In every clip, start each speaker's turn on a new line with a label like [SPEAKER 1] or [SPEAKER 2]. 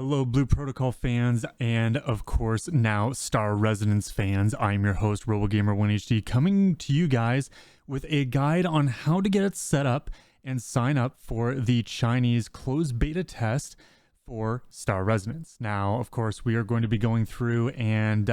[SPEAKER 1] Hello, Blue Protocol fans, and of course, now Star Resonance fans. I'm your host, RoboGamer1HD, coming to you guys with a guide on how to get it set up and sign up for the Chinese closed beta test for Star Resonance. Now, of course, we are going to be going through and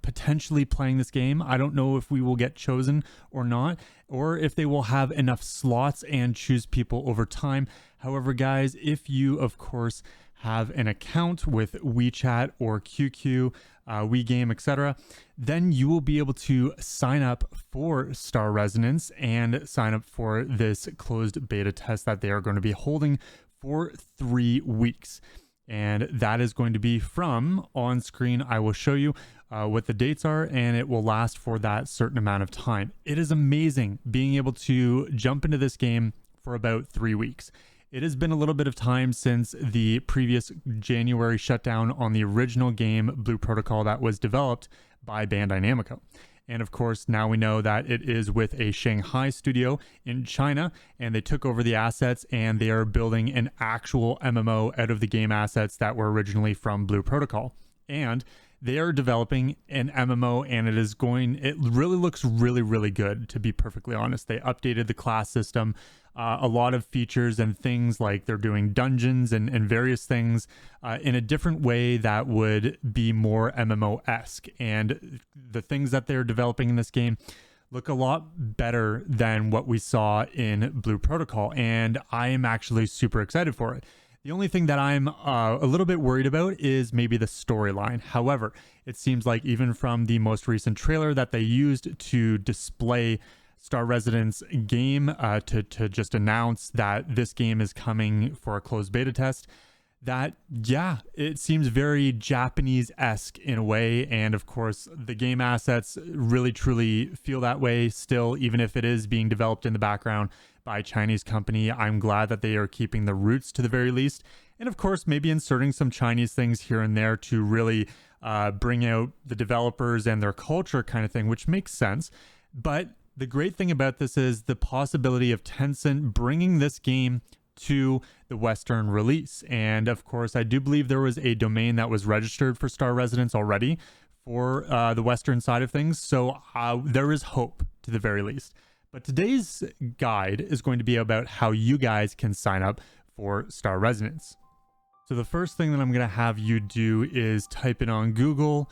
[SPEAKER 1] potentially playing this game. I don't know if we will get chosen or not, or if they will have enough slots and choose people over time. However, guys, if you, of course, have an account with WeChat or QQ, WeGame, etc., then you will be able to sign up for Star Resonance and sign up for this closed beta test that they are going to be holding for 3 weeks. And that is going to be from on screen. I will show you what the dates are, and it will last for that certain amount of time. It is amazing being able to jump into this game for about 3 weeks. It has been a little bit of time since the previous January shutdown on the original game, Blue Protocol, that was developed by Bandai Namco. And of course, now we know that it is with a Shanghai studio in China, and they took over the assets and they are building an actual MMO out of the game assets that were originally from Blue Protocol. And they are developing an MMO, and it really looks really good, to be perfectly honest. They updated the class system, a lot of features and things, like they're doing dungeons and various things in a different way that would be more MMO-esque. And the things that they're developing in this game look a lot better than what we saw in Blue Protocol, and I am actually super excited for it. The only thing that I'm a little bit worried about is maybe the storyline. However, it seems like even from the most recent trailer that they used to display Star Resonance game to just announce that this game is coming for a closed beta test, that, yeah, it seems very Japanese-esque in a way. And of course, the game assets really truly feel that way still, even if it is being developed in the background by a Chinese company. I'm glad that they are keeping the roots to the very least. And of course, maybe inserting some Chinese things here and there to really bring out the developers and their culture kind of thing, which makes sense. But the great thing about this is the possibility of Tencent bringing this game to the Western release. And of course, I do believe there was a domain that was registered for Star Resonance already for the Western side of things. So there is hope, to the very least. But today's guide is going to be about how you guys can sign up for Star Resonance. So the first thing that I'm going to have you do is type in on Google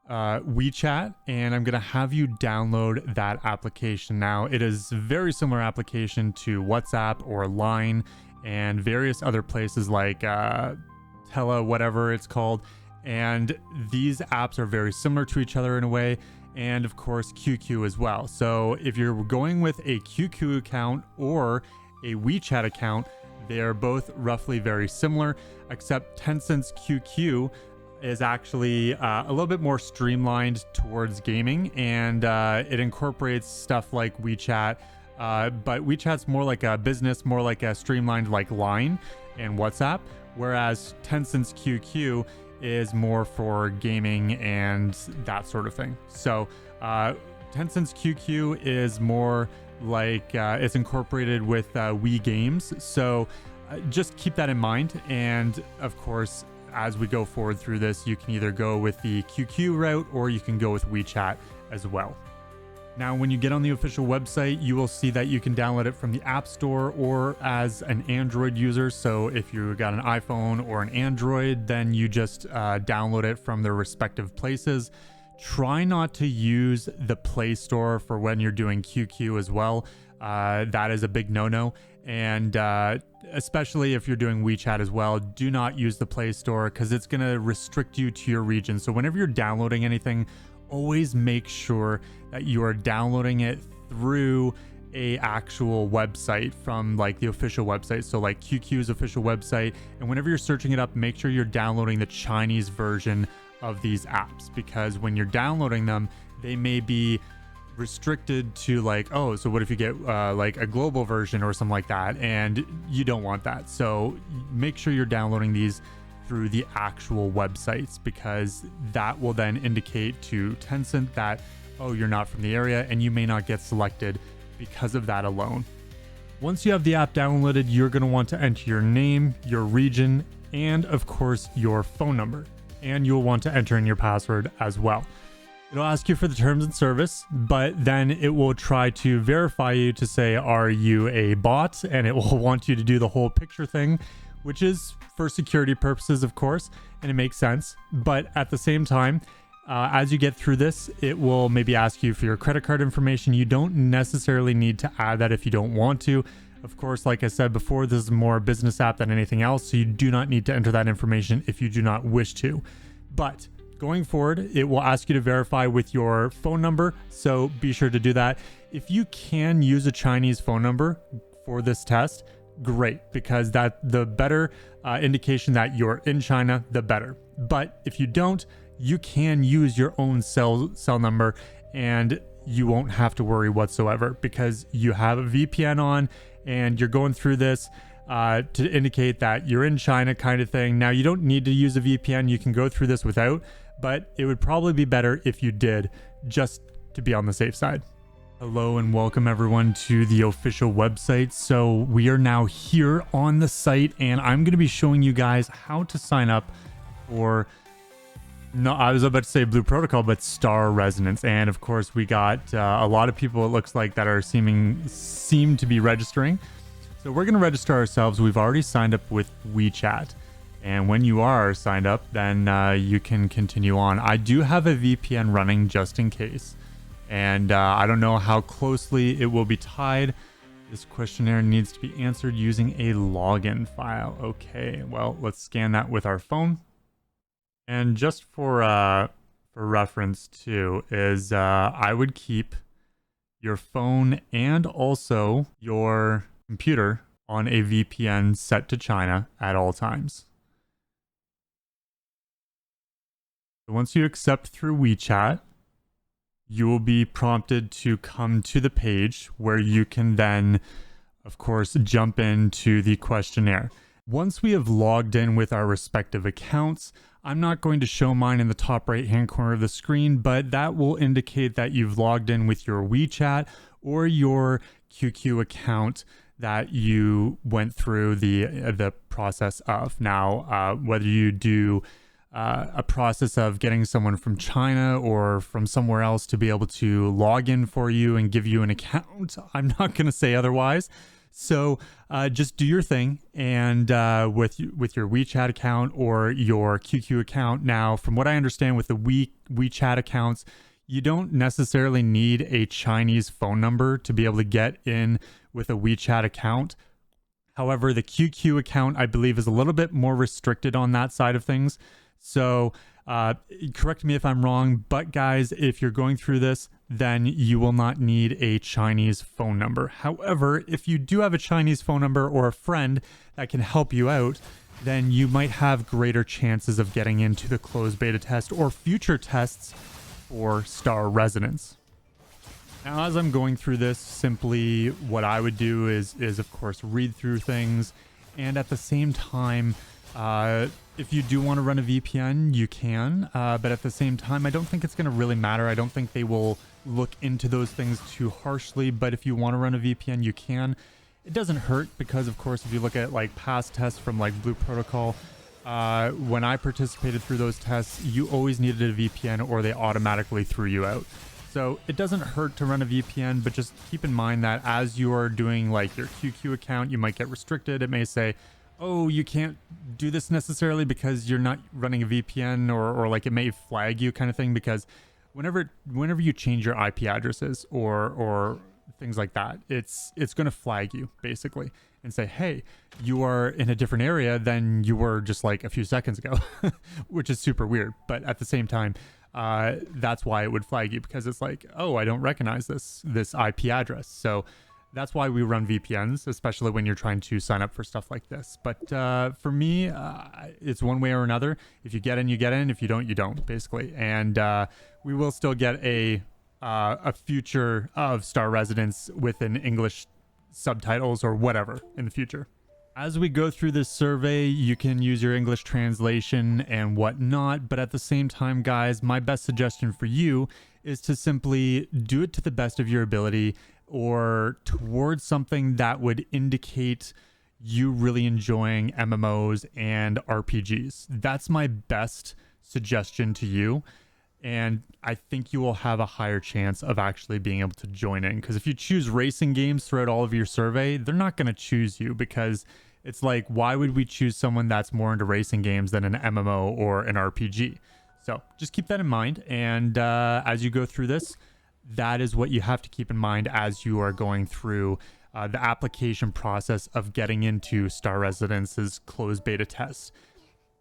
[SPEAKER 1] WeChat, and I'm going to have you download that application. Now, it is a very similar application to WhatsApp or Line and various other places like Tele, whatever it's called. And these apps are very similar to each other in a way. And of course, QQ as well. So if you're going with a QQ account or a WeChat account, they are both roughly very similar, except Tencent's QQ is actually a little bit more streamlined towards gaming, and it incorporates stuff like WeChat, but WeChat's more like a business, more like a streamlined like Line and WhatsApp, whereas Tencent's QQ is more for gaming and that sort of thing. So Tencent's QQ is more like it's incorporated with Wii Games. So just keep that in mind. And of course, as we go forward through this, you can either go with the QQ route or you can go with WeChat as well. Now, when you get on the official website, you will see that you can download it from the App Store or as an Android user. So if you got an iPhone or an Android, then you just download it from their respective places. Try not to use the Play Store for when you're doing QQ as well. That is a big no-no. And especially if you're doing WeChat as well, do not use the Play Store because it's going to restrict you to your region. So whenever you're downloading anything, always make sure that you are downloading it through a actual website from like the official website. So like QQ's official website. And whenever you're searching it up, make sure you're downloading the Chinese version of these apps, because when you're downloading them, they may be restricted to like, oh, so what if you get like a global version or something like that, and you don't want that. So make sure you're downloading these through the actual websites, because that will then indicate to Tencent that, oh, you're not from the area, and you may not get selected because of that alone. Once you have the app downloaded, you're going to want to enter your name, your region, and of course your phone number. And you'll want to enter in your password as well. It'll ask you for the terms and service, but then it will try to verify you to say, are you a bot? And it will want you to do the whole picture thing, which is for security purposes, of course, and it makes sense. But at the same time, as you get through this, it will maybe ask you for your credit card information. You don't necessarily need to add that if you don't want to. Of course, like I said before, this is more a business app than anything else, so you do not need to enter that information if you do not wish to. But going forward, it will ask you to verify with your phone number, so be sure to do that. If you can use a Chinese phone number for this test, great, because that the better indication that you're in China, the better. But if you don't, you can use your own cell number and you won't have to worry whatsoever because you have a VPN on and you're going through this to indicate that you're in China kind of thing. Now, you don't need to use a VPN. You can go through this without, but it would probably be better if you did, just to be on the safe side. Hello and welcome everyone to the official website. So we are now here on the site and I'm going to be showing you guys how to sign up for, no, I was about to say Blue Protocol, but Star Resonance. And of course we got a lot of people, it looks like, that are seem to be registering. So we're going to register ourselves. We've already signed up with WeChat. And when you are signed up, then you can continue on. I do have a VPN running just in case. And I don't know how closely it will be tied. This questionnaire needs to be answered using a login file. Okay, well, let's scan that with our phone. And just for reference too, is I would keep your phone and also your computer on a VPN set to China at all times. So once you accept through WeChat, you will be prompted to come to the page where you can then, of course, jump into the questionnaire. Once we have logged in with our respective accounts, I'm not going to show mine in the top right-hand corner of the screen, but that will indicate that you've logged in with your WeChat or your QQ account that you went through the process of. Now, whether you do a process of getting someone from China or from somewhere else to be able to log in for you and give you an account, I'm not going to say otherwise. So just do your thing, and with your WeChat account or your QQ account. Now, from what I understand with the WeChat accounts, you don't necessarily need a Chinese phone number to be able to get in with a WeChat account. However, the QQ account, I believe, is a little bit more restricted on that side of things. So correct me if I'm wrong, but guys, if you're going through this, then you will not need a Chinese phone number. However, if you do have a Chinese phone number or a friend that can help you out, then you might have greater chances of getting into the closed beta test or future tests for Star Resonance. Now, as I'm going through this, simply what I would do is of course, read through things. And at the same time, if you do want to run a VPN, you can, but at the same time, I don't think it's going to really matter. I don't think they will look into those things too harshly, but if you want to run a VPN, you can. It doesn't hurt because, of course, if you look at like past tests from like Blue Protocol, when I participated through those tests, you always needed a VPN or they automatically threw you out. So it doesn't hurt to run a VPN, but just keep in mind that as you are doing like your QQ account, you might get restricted. It may say, oh, you can't do this necessarily because you're not running a VPN, or like it may flag you kind of thing, because whenever you change your IP addresses or things like that, it's going to flag you basically and say, hey, you are in a different area than you were just like a few seconds ago, which is super weird. But at the same time, that's why it would flag you, because it's like, oh, I don't recognize this IP address. So that's why we run VPNs, especially when you're trying to sign up for stuff like this. But for me, it's one way or another. If you get in, you get in. If you don't, you don't, basically. And we will still get a future of Star Resonance with an English subtitles or whatever in the future. As we go through this survey, you can use your English translation and whatnot, but at the same time, guys, my best suggestion for you is to simply do it to the best of your ability, or towards something that would indicate you really enjoying MMOs and RPGs. That's my best suggestion to you. And I think you will have a higher chance of actually being able to join in. Because if you choose racing games throughout all of your survey, they're not going to choose you, because it's like, why would we choose someone that's more into racing games than an MMO or an RPG? So just keep that in mind. And as you go through this, that is what you have to keep in mind as you are going through the application process of getting into Star Residence's closed beta test.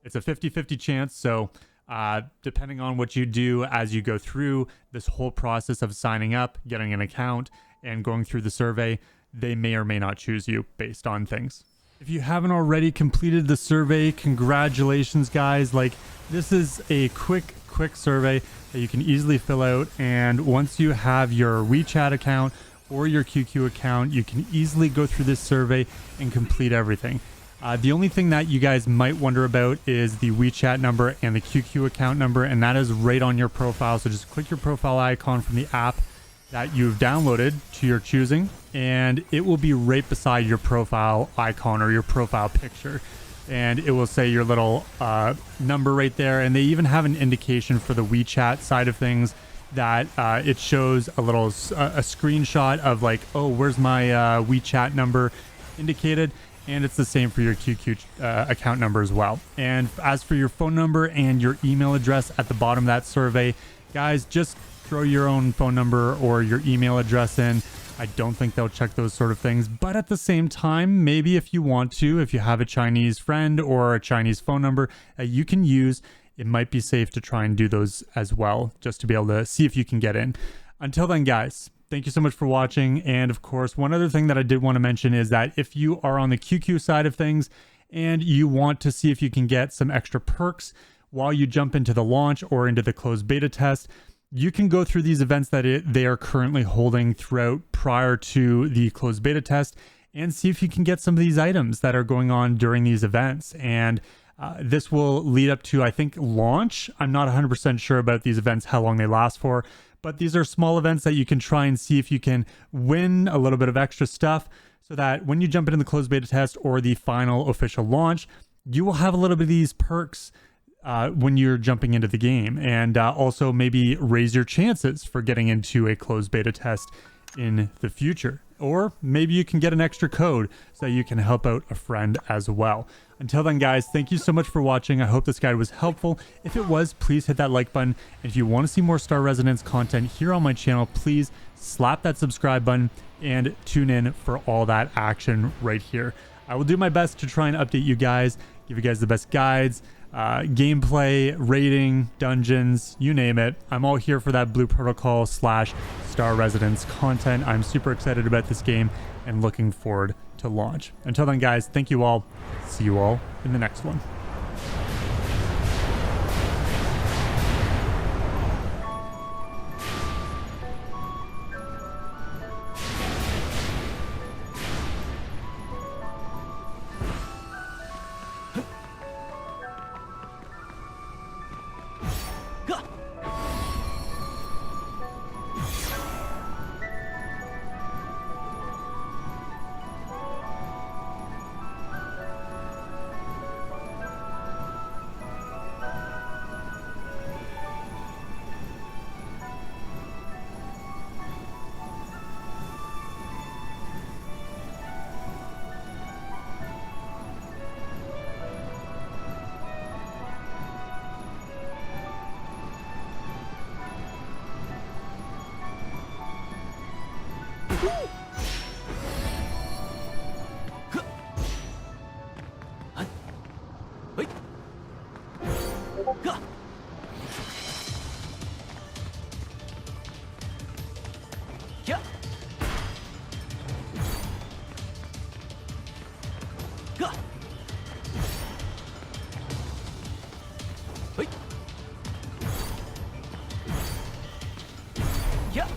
[SPEAKER 1] It's a 50-50 chance. So depending on what you do as you go through this whole process of signing up, getting an account, and going through the survey, they may or may not choose you based on things. If you haven't already completed the survey, congratulations, guys. Like, this is a quick survey that you can easily fill out. And once you have your WeChat account or your QQ account, you can easily go through this survey and complete everything. The only thing that you guys might wonder about is the WeChat number and the QQ account number, and that is right on your profile. So just click your profile icon from the app that you've downloaded to your choosing, and it will be right beside your profile icon or your profile picture. And it will say your little number right there. And they even have an indication for the WeChat side of things that it shows a little a screenshot of like, oh, where's my WeChat number indicated. And it's the same for your QQ account number as well. And as for your phone number and your email address at the bottom of that survey, guys, just throw your own phone number or your email address in. I don't think they'll check those sort of things. But at the same time, maybe if you want to, if you have a Chinese friend or a Chinese phone number that you can use, it might be safe to try and do those as well, just to be able to see if you can get in. Until then, guys, thank you so much for watching. And of course, one other thing that I did want to mention is that if you are on the QQ side of things and you want to see if you can get some extra perks while you jump into the launch or into the closed beta test, you can go through these events that they are currently holding throughout prior to the closed beta test and see if you can get some of these items that are going on during these events. And this will lead up to, I think, launch. I'm not 100% sure about these events, how long they last for, but these are small events that you can try and see if you can win a little bit of extra stuff so that when you jump into the closed beta test or the final official launch, you will have a little bit of these perks when you're jumping into the game, and also maybe raise your chances for getting into a closed beta test in the future. Or maybe you can get an extra code so that you can help out a friend as well. Until then, guys, thank you so much for watching. I hope this guide was helpful. If it was, please hit that like button. And if you want to see more Star Resonance content here on my channel, please slap that subscribe button and tune in for all that action right here. I will do my best to try and update you guys, give you guys the best guides, gameplay, rating, dungeons, you name it. I'm all here for that Blue Protocol / Star Residence content. I'm super excited about this game and looking forward to launch. Until then, guys, thank you all. See you all in the next one.
[SPEAKER 2] Yeah.